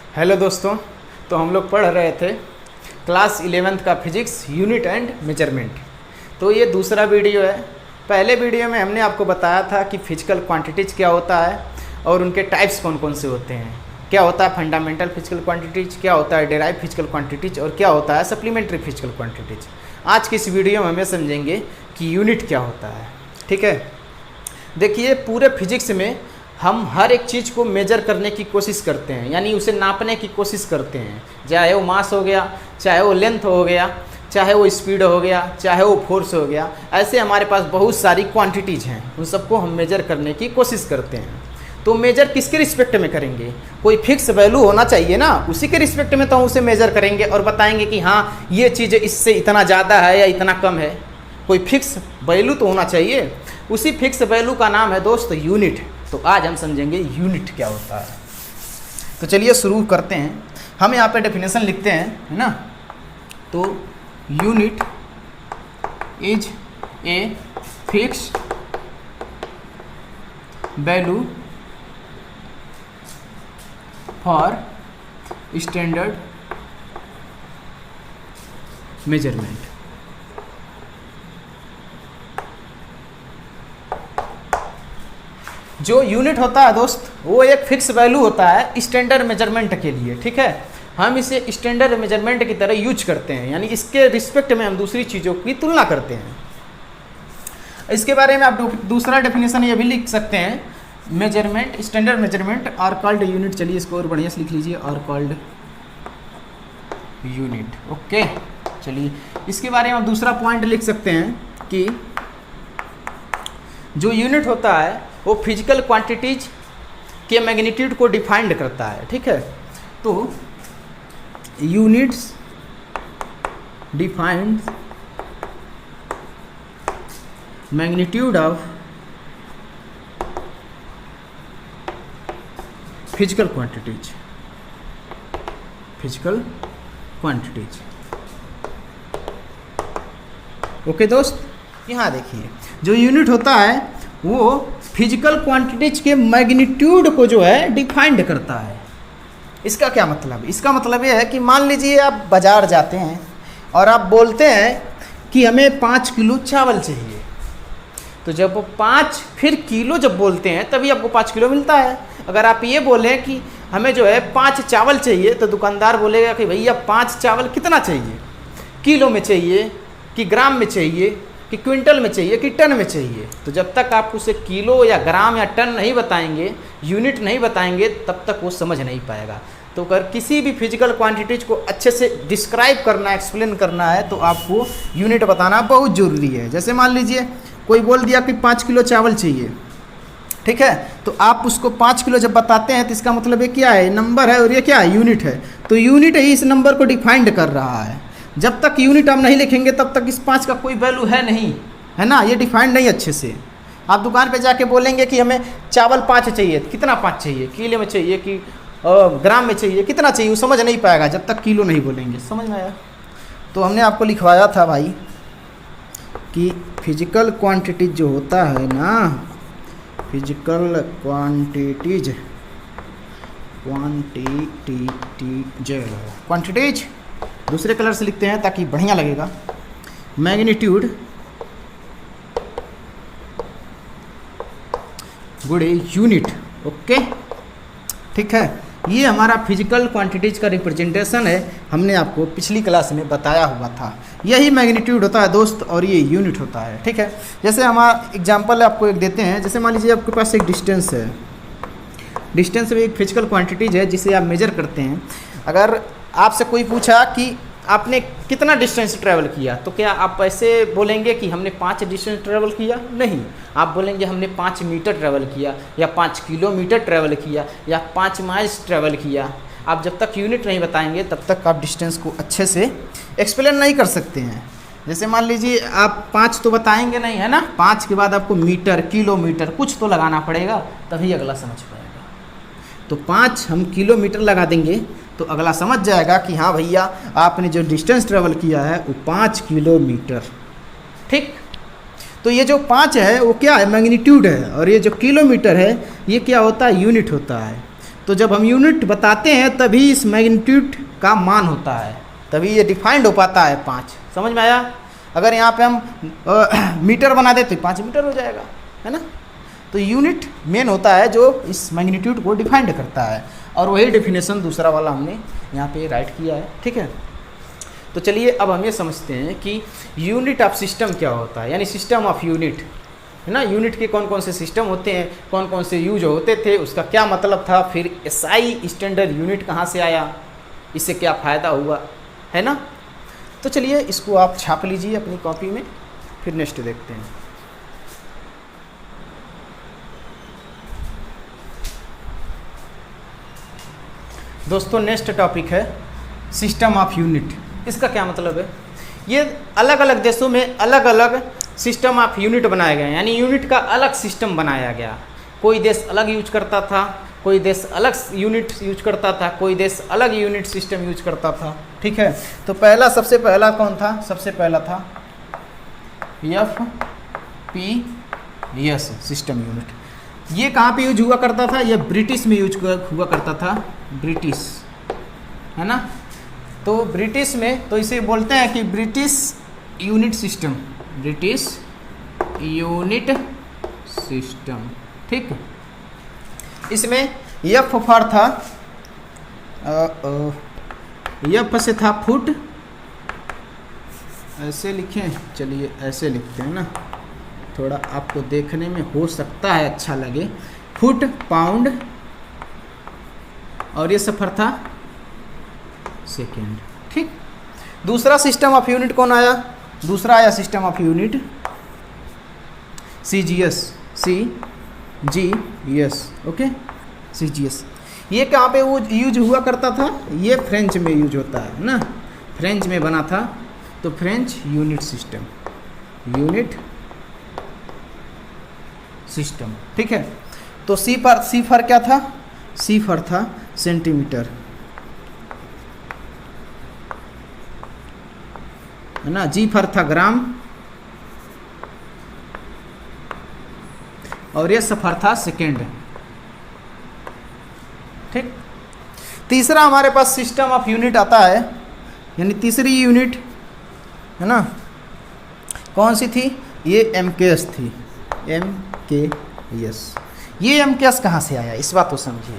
Hello दोस्तों। तो हम लोग पढ़ रहे थे क्लास 11th का फिजिक्स यूनिट एंड मेजरमेंट। तो ये दूसरा वीडियो है। पहले वीडियो में हमने आपको बताया था कि फिजिकल क्वांटिटीज़ क्या होता है और उनके टाइप्स कौन कौन से होते हैं। क्या होता है फंडामेंटल फिजिकल क्वांटिटीज़, क्या होता है डेराइव फिजिकल क्वांटिटीज़ और क्या होता है सप्लीमेंट्री फिजिकल क्वांटिटीज़। आज की इस वीडियो में हमें समझेंगे कि यूनिट क्या होता है। ठीक है, देखिए पूरे फिजिक्स में हम हर एक चीज़ को मेजर करने की कोशिश करते हैं, यानी उसे नापने की कोशिश करते हैं। चाहे वो मास हो गया, चाहे वो लेंथ हो गया, चाहे वो स्पीड हो गया, चाहे वो फोर्स हो गया। ऐसे हमारे पास बहुत सारी क्वांटिटीज़ हैं, उन सबको हम मेजर करने की कोशिश करते हैं। तो मेजर किसके रिस्पेक्ट में करेंगे? कोई फिक्स वैल्यू होना चाहिए ना, उसी के रिस्पेक्ट में तो हम उसे मेजर करेंगे और बताएंगे कि हाँ ये चीज़ इससे इतना ज़्यादा है या इतना कम है। कोई फिक्स वैल्यू तो होना चाहिए। उसी फिक्स वैल्यू का नाम है दोस्त यूनिट। तो आज हम समझेंगे यूनिट क्या होता है। तो चलिए शुरू करते हैं। हम यहाँ पे डेफिनेशन लिखते हैं, है ना। तो unit is a fixed value for standard measurement. जो यूनिट होता है दोस्त, वो एक फिक्स वैल्यू होता है स्टैंडर्ड मेजरमेंट के लिए। ठीक है, हम इसे स्टैंडर्ड मेजरमेंट की तरह यूज करते हैं, यानी इसके रिस्पेक्ट में हम दूसरी चीज़ों की तुलना करते हैं। इसके बारे में आप दूसरा डेफिनेशन ये भी लिख सकते हैं, measurement standard measurement are called unit. चलिए इसको और बढ़िया से लिख लीजिए, आर कॉल्ड यूनिट। ओके, चलिए इसके बारे में आप दूसरा पॉइंट लिख सकते हैं कि जो यूनिट होता है वो फिजिकल क्वांटिटीज के मैग्नीट्यूड को डिफाइंड करता है। ठीक है, तो units defined magnitude of physical quantities. Physical quantities. Okay दोस्त, यहाँ देखिए जो यूनिट होता है वो फिजिकल क्वांटिटीज के मैग्नीट्यूड को जो है डिफाइंड करता है। इसका क्या मतलब? इसका मतलब ये है कि मान लीजिए आप बाज़ार जाते हैं और आप बोलते हैं कि हमें 5 किलो चावल चाहिए। तो जब वो 5 फिर किलो जब बोलते हैं तभी आपको 5 किलो मिलता है। अगर आप ये बोलें कि हमें जो है 5 चावल चाहिए, तो दुकानदार बोलेगा कि भैया 5 चावल कितना चाहिए? किलो में चाहिए कि ग्राम में चाहिए कि क्विंटल में चाहिए कि टन में चाहिए? तो जब तक आप उसे किलो या ग्राम या टन नहीं बताएंगे, यूनिट नहीं बताएंगे, तब तक वो समझ नहीं पाएगा। तो अगर किसी भी फिजिकल क्वांटिटीज को अच्छे से डिस्क्राइब करना, एक्सप्लेन करना है, तो आपको यूनिट बताना बहुत ज़रूरी है। जैसे मान लीजिए कोई बोल दिया कि 5 किलो चावल चाहिए, ठीक है, तो आप उसको 5 किलो जब बताते हैं तो इसका मतलब ये क्या है? नंबर है और ये क्या है? यूनिट है। तो यूनिट ही इस नंबर को डिफाइंड कर रहा है। जब तक यूनिट हम नहीं लिखेंगे तब तक इस 5 का कोई वैल्यू है नहीं, है ना। ये डिफाइंड नहीं अच्छे से। आप दुकान पे जाके बोलेंगे कि हमें चावल 5 चाहिए, कितना 5 चाहिए? किलो में चाहिए कि ग्राम में चाहिए, कितना चाहिए? वो समझ नहीं पाएगा जब तक किलो नहीं बोलेंगे। समझ में आया? तो हमने आपको लिखवाया था भाई कि फिजिकल क्वांटिटीज जो होता है ना, फिजिकल क्वांटिटीज दूसरे कलर से लिखते हैं ताकि बढ़िया लगेगा। Magnitude good unit. ओके, ठीक है, ये हमारा फिजिकल क्वांटिटीज का रिप्रेजेंटेशन है। हमने आपको पिछली क्लास में बताया हुआ था। यही मैग्नीट्यूड होता है दोस्त और ये यूनिट होता है। ठीक है, जैसे हमारा एग्जांपल आपको एक देते हैं। जैसे मान लीजिए आपके पास एक डिस्टेंस है। डिस्टेंस में एक फिजिकल क्वांटिटीज है जिसे आप मेजर करते हैं। अगर आपसे कोई पूछा कि आपने कितना डिस्टेंस ट्रैवल किया, तो क्या आप ऐसे बोलेंगे कि हमने 5 डिस्टेंस ट्रैवल किया? नहीं, आप बोलेंगे हमने 5 मीटर ट्रैवल किया या 5 किलोमीटर ट्रैवल किया या 5 माइल्स ट्रैवल किया। आप जब तक यूनिट नहीं बताएंगे तब तक आप डिस्टेंस को अच्छे से एक्सप्लेन नहीं कर सकते हैं। जैसे मान लीजिए आप 5 तो बताएंगे नहीं, है ना। 5 के बाद आपको मीटर, किलोमीटर कुछ तो लगाना पड़ेगा, तभी अगला समझ पाएगा। तो 5 हम किलोमीटर लगा देंगे तो अगला समझ जाएगा कि हाँ भैया आपने जो डिस्टेंस ट्रेवल किया है वो 5 किलोमीटर। ठीक, तो ये जो 5 है वो क्या है? मैग्नीट्यूड है। और ये जो किलोमीटर है ये क्या होता है? यूनिट होता है। तो जब हम यूनिट बताते हैं तभी इस मैग्नीट्यूड का मान होता है, तभी ये डिफाइंड हो पाता है 5। समझ में आया? अगर यहाँ पे हम मीटर बना देते तो 5 मीटर हो जाएगा, है ना। तो यूनिट मेन होता है जो इस मैग्नीट्यूड को डिफाइंड करता है, और वही डेफिनेशन दूसरा वाला हमने यहाँ पे राइट किया है, ठीक है। तो चलिए अब हम ये समझते हैं कि यूनिट ऑफ सिस्टम क्या होता है, यानी सिस्टम ऑफ यूनिट, है ना। यूनिट के कौन कौन से सिस्टम होते हैं, कौन कौन से यूज होते थे, उसका क्या मतलब था, फिर एसआई स्टैंडर्ड यूनिट कहाँ से आया, इससे क्या फ़ायदा हुआ, है ना। तो चलिए इसको आप छाप लीजिए अपनी कॉपी में, फिर नेक्स्ट देखते हैं। दोस्तों नेक्स्ट टॉपिक है सिस्टम ऑफ यूनिट। इसका क्या मतलब है? ये अलग अलग देशों में अलग अलग सिस्टम ऑफ यूनिट बनाए गए, यानी यूनिट का अलग सिस्टम बनाया गया। कोई देश अलग यूज करता था, कोई देश अलग यूनिट यूज करता था, कोई देश अलग यूनिट सिस्टम यूज करता था, ठीक है। तो सबसे पहला कौन था? सबसे पहला था FPS सिस्टम यूनिट। ये कहाँ पे यूज हुआ करता था? ये ब्रिटिश में यूज हुआ करता था, ब्रिटिश, है ना। तो ब्रिटिश में तो इसे बोलते हैं कि British unit system, British unit system, ठीक। इसमें एफ फॉर था, एफ से था फुट, ऐसे लिखें, चलिए ऐसे लिखते हैं ना, थोड़ा आपको देखने में हो सकता है अच्छा लगे, फुट पाउंड, और ये सफर था सेकेंड, ठीक। दूसरा सिस्टम ऑफ यूनिट कौन आया? दूसरा आया system of unit CGS, okay, CGS। ये कहाँ पे वो यूज हुआ करता था? ये फ्रेंच में यूज होता है ना, फ्रेंच में बना था, तो फ्रेंच यूनिट सिस्टम, ठीक है। तो सी फर क्या था? सी फर था सेंटीमीटर, है ना। जी फर था ग्राम, और ये सफर था सेकेंड, ठीक। तीसरा हमारे पास सिस्टम ऑफ यूनिट आता है, यानी तीसरी यूनिट, है ना, कौन सी थी? ये MKS थी, MKS। ये MKS कहाँ से आया, इस बात को समझिए।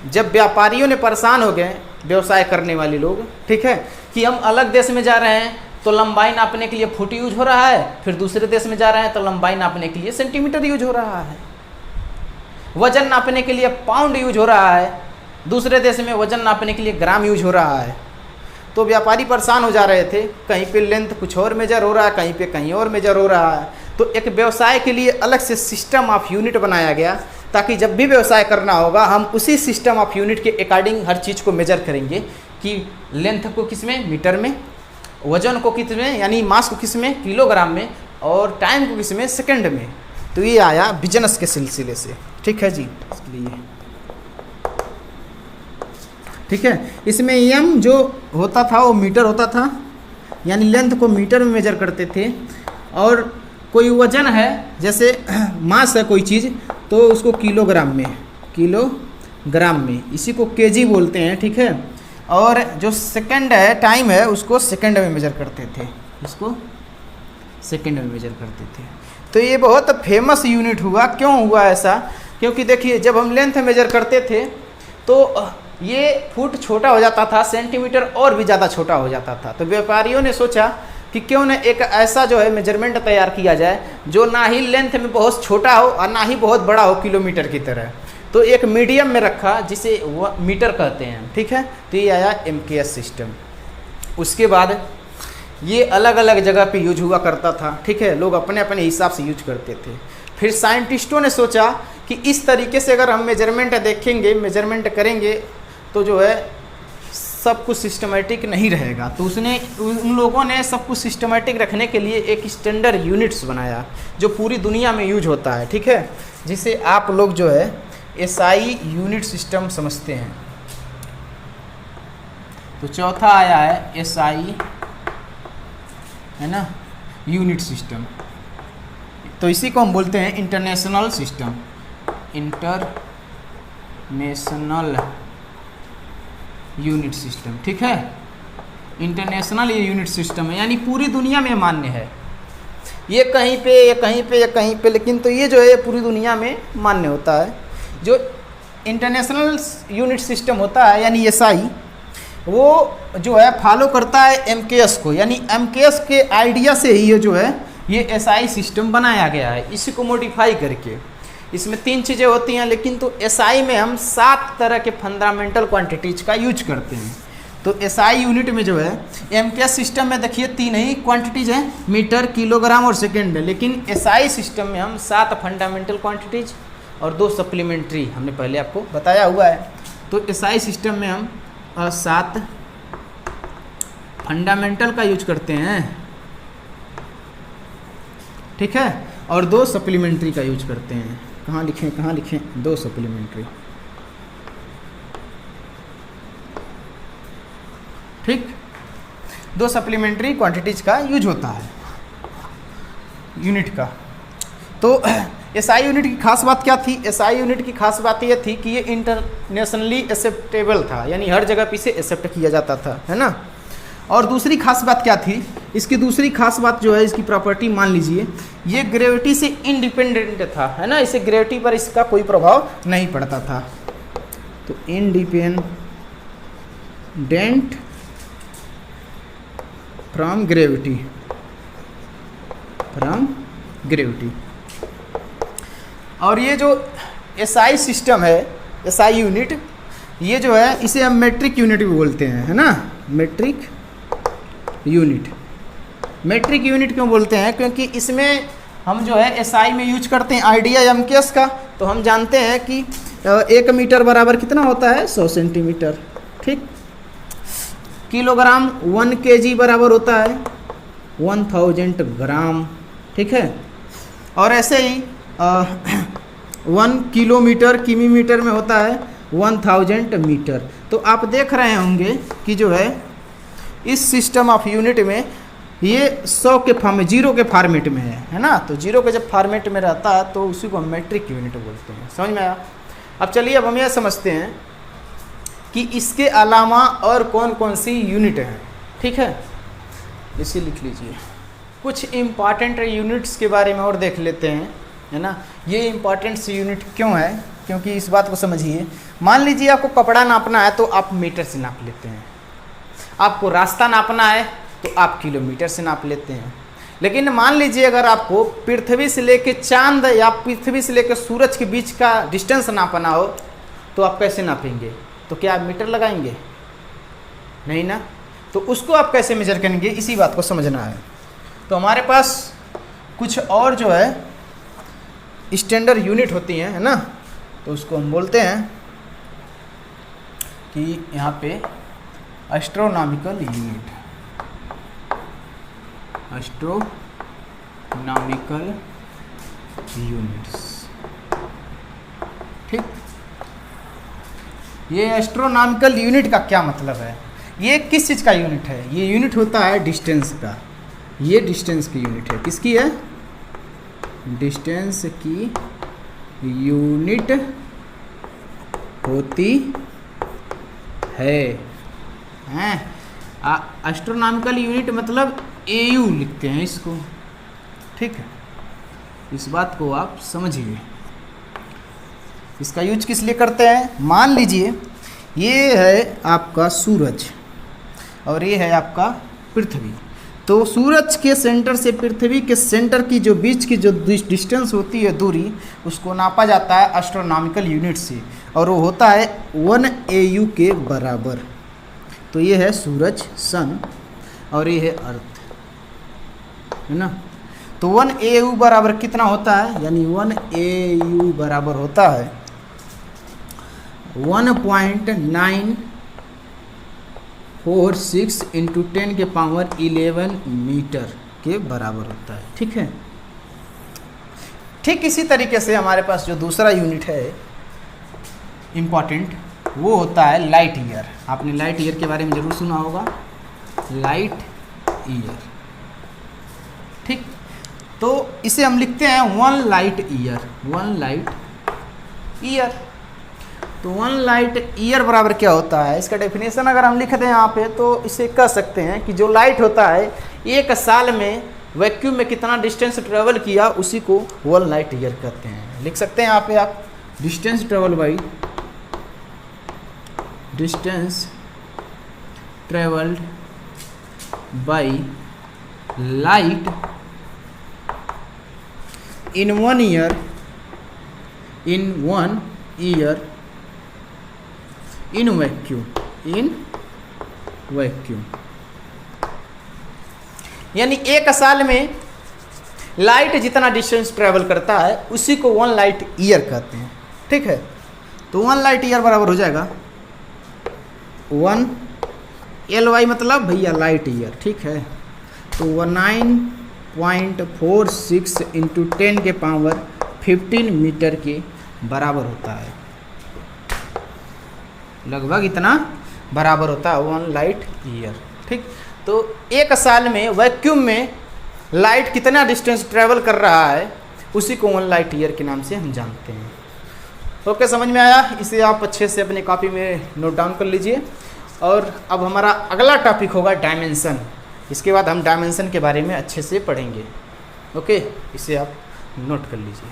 जब व्यापारियों ने परेशान हो गए, व्यवसाय करने वाले लोग, ठीक है, कि हम अलग देश में जा रहे हैं तो लंबाई नापने के लिए फुट यूज हो रहा है, फिर दूसरे देश में जा रहे हैं तो लंबाई नापने के लिए सेंटीमीटर यूज हो रहा है, वजन नापने के लिए पाउंड यूज हो रहा है, दूसरे देश में वजन नापने के लिए ग्राम यूज हो रहा है। तो व्यापारी परेशान हो जा रहे थे, कहीं पे लेंथ कुछ और मेजर हो रहा है, कहीं पे कहीं और मेजर हो रहा है। तो एक व्यवसाय के लिए अलग से सिस्टम ऑफ यूनिट बनाया गया, ताकि जब भी व्यवसाय करना होगा हम उसी सिस्टम ऑफ यूनिट के अकॉर्डिंग हर चीज़ को मेजर करेंगे, कि लेंथ को किस में, मीटर में, वजन को किस में, यानी मास को किस में, किलोग्राम में, और टाइम को किस में, सेकंड में। तो ये आया बिजनेस के सिलसिले से, ठीक है जी, इसलिए ठीक है। इसमें एम जो होता था वो मीटर होता था, यानी लेंथ को मीटर में मेजर करते थे, और कोई वजन है, जैसे मास है कोई चीज़, तो उसको किलोग्राम में, इसी को केजी बोलते हैं, ठीक है। और जो सेकंड है, टाइम है, उसको सेकंड में मेजर करते थे, इसको सेकंड में मेजर करते थे। तो ये बहुत फेमस यूनिट हुआ। क्यों हुआ ऐसा? क्योंकि देखिए, जब हम लेंथ मेजर करते थे तो ये फुट छोटा हो जाता था, सेंटीमीटर और भी ज़्यादा छोटा हो जाता था। तो व्यापारियों ने सोचा कि क्यों न एक ऐसा जो है मेजरमेंट तैयार किया जाए जो ना ही लेंथ में बहुत छोटा हो और ना ही बहुत बड़ा हो किलोमीटर की तरह। तो एक मीडियम में रखा, जिसे वो मीटर कहते हैं, ठीक है। तो ये आया MKS सिस्टम। उसके बाद ये अलग अलग जगह पे यूज हुआ करता था, ठीक है, लोग अपने अपने हिसाब से यूज करते थे। फिर साइंटिस्टों ने सोचा कि इस तरीके से अगर हम मेजरमेंट देखेंगे, मेजरमेंट करेंगे, तो जो है सब कुछ सिस्टमेटिक नहीं रहेगा। तो उन लोगों ने सब कुछ सिस्टमेटिक रखने के लिए एक स्टैंडर्ड यूनिट्स बनाया, जो पूरी दुनिया में यूज होता है, ठीक है, जिसे आप लोग जो है SI यूनिट सिस्टम समझते हैं। तो चौथा आया है SI, है ना, यूनिट सिस्टम। तो इसी को हम बोलते हैं international system, international national unit system, ठीक है। इंटरनेशनल ये यूनिट सिस्टम है, यानी पूरी दुनिया में मान्य है। ये कहीं पे, ये कहीं पे, ये कहीं पे, लेकिन तो ये जो है पूरी दुनिया में मान्य होता है। जो इंटरनेशनल यूनिट सिस्टम होता है यानी एसआई, वो जो है फॉलो करता है एमकेएस को, यानी एमकेएस के आइडिया से ही ये जो है ये एसआई सिस्टम बनाया गया है, इसी को मॉडिफाई करके। इसमें 3 चीज़ें होती हैं, लेकिन तो एसआई में हम 7 तरह के फंडामेंटल क्वांटिटीज का यूज करते हैं। तो एसआई यूनिट में जो है एमकेएस सिस्टम में देखिए 3 ही क्वांटिटीज हैं, मीटर, किलोग्राम और सेकेंड है, लेकिन एसआई सिस्टम में हम 7 फंडामेंटल क्वांटिटीज और 2 सप्लीमेंट्री हमने पहले आपको बताया हुआ है। तो एसआई सिस्टम में हम 7 फंडामेंटल का यूज करते हैं, ठीक है, और 2 सप्लीमेंट्री का यूज करते हैं। कहाँ लिखें 2 सप्लीमेंट्री, ठीक। 2 सप्लीमेंट्री क्वांटिटीज का यूज होता है यूनिट का। तो एसआई यूनिट की खास बात क्या थी? एसआई यूनिट की खास बात ये थी कि ये इंटरनेशनली एक्सेप्टेबल था, यानी हर जगह पे इसे एक्सेप्ट किया जाता था, है ना। और दूसरी खास बात क्या थी? इसकी दूसरी खास बात जो है, इसकी प्रॉपर्टी मान लीजिए ये ग्रेविटी से इंडिपेंडेंट था, है ना। इसे ग्रेविटी पर इसका कोई प्रभाव नहीं पड़ता था। तो इंडिपेंडेंट फ्रॉम ग्रेविटी, और ये जो एसआई सिस्टम है, एसआई यूनिट, ये जो है इसे हम मेट्रिक यूनिट भी बोलते हैं, है ना। मेट्रिक यूनिट क्यों बोलते हैं? क्योंकि इसमें हम जो है एसआई में यूज करते हैं आइडिया एमकेएस का। तो हम जानते हैं कि 1 मीटर बराबर कितना होता है? 100 सेंटीमीटर, ठीक। किलोग्राम 1 kg बराबर होता है 1000 ग्राम, ठीक है। और ऐसे ही 1 किलोमीटर किमी में होता है 1000 मीटर। तो आप देख रहे होंगे कि जो है इस सिस्टम ऑफ यूनिट में ये 100 के फॉर्म में, 0 के फॉर्मेट में है ना। तो 0 के जब फॉर्मेट में रहता है तो उसी को हम मेट्रिक यूनिट बोलते हैं। समझ में आया? अब चलिए अब हम यह समझते हैं कि इसके अलावा और कौन कौन सी यूनिट हैं, ठीक है। इसे लिख लीजिए। कुछ इम्पॉर्टेंट यूनिट्स के बारे में और देख लेते हैं, है ना। ये इम्पॉर्टेंट यूनिट क्यों है? क्योंकि इस बात को समझिए। मान लीजिए आपको कपड़ा नापना है तो आप मीटर से नाप लेते हैं, आपको रास्ता नापना है तो आप किलोमीटर से नाप लेते हैं। लेकिन मान लीजिए अगर आपको पृथ्वी से लेके चांद या पृथ्वी से लेकर सूरज के बीच का डिस्टेंस नापना हो तो आप कैसे नापेंगे? तो क्या आप मीटर लगाएंगे? नहीं ना। तो उसको आप कैसे मेजर करेंगे? इसी बात को समझना है। तो हमारे पास कुछ और जो है स्टैंडर्ड यूनिट होती हैं, है ना। तो उसको हम बोलते हैं कि यहाँ पे एस्ट्रोनॉमिकल यूनिट, एस्ट्रोनॉमिकल यूनिट्स, ठीक। ये एस्ट्रोनॉमिकल यूनिट का क्या मतलब है? ये किस चीज़ का यूनिट है? ये यूनिट होता है डिस्टेंस का। ये डिस्टेंस की यूनिट है। किसकी है? डिस्टेंस की यूनिट होती है। एस्ट्रोनॉमिकल यूनिट मतलब एयू लिखते हैं इसको, ठीक है। इस बात को आप समझिए। इसका यूज किस लिए करते हैं? मान लीजिए ये है आपका सूरज और ये है आपका पृथ्वी। तो सूरज के सेंटर से पृथ्वी के सेंटर की जो बीच की जो डिस्टेंस होती है, दूरी, उसको नापा जाता है एस्ट्रोनॉमिकल यूनिट से, और वो होता है 1 AU के बराबर। तो ये है सूरज, सन, और ये है अर्थ, है ना। तो 1 AU बराबर कितना होता है? यानी 1 AU बराबर होता है 1.946 × 10⁻11 मीटर के बराबर होता है, ठीक है। ठीक इसी तरीके से हमारे पास जो दूसरा यूनिट है इम्पॉर्टेंट, वो होता है लाइट ईयर। आपने लाइट ईयर के बारे में ज़रूर सुना होगा, लाइट ईयर, ठीक। तो इसे हम लिखते हैं 1 लाइट ईयर, 1 लाइट ईयर। तो 1 लाइट ईयर बराबर क्या होता है, इसका डेफिनेशन अगर हम लिख दें यहाँ पे तो इसे कह सकते हैं कि जो लाइट होता है 1 साल में वैक्यूम में कितना डिस्टेंस ट्रेवल किया उसी को 1 लाइट ईयर कहते हैं। लिख सकते हैं यहाँ पे आप distance travel by distance travelled by light in 1 year in vacuum यानी 1 साल में लाइट जितना डिस्टेंस ट्रेवल करता है उसी को 1 लाइट ईयर कहते हैं। ठीक है, तो 1 लाइट ईयर बराबर हो जाएगा 1 LY मतलब भैया लाइट ईयर। ठीक है, तो 19.46 इंटू 10 के पावर 15 मीटर के बराबर होता है, लगभग इतना बराबर होता है 1 लाइट ईयर। ठीक, तो 1 साल में वैक्यूम में लाइट कितना डिस्टेंस ट्रेवल कर रहा है उसी को 1 लाइट ईयर के नाम से हम जानते हैं। ओके, समझ में आया? इसे आप अच्छे से अपनी कॉपी में नोट डाउन कर लीजिए। और अब हमारा अगला टॉपिक होगा डायमेंशन। इसके बाद हम डायमेंशन के बारे में अच्छे से पढ़ेंगे। ओके, इसे आप नोट कर लीजिए।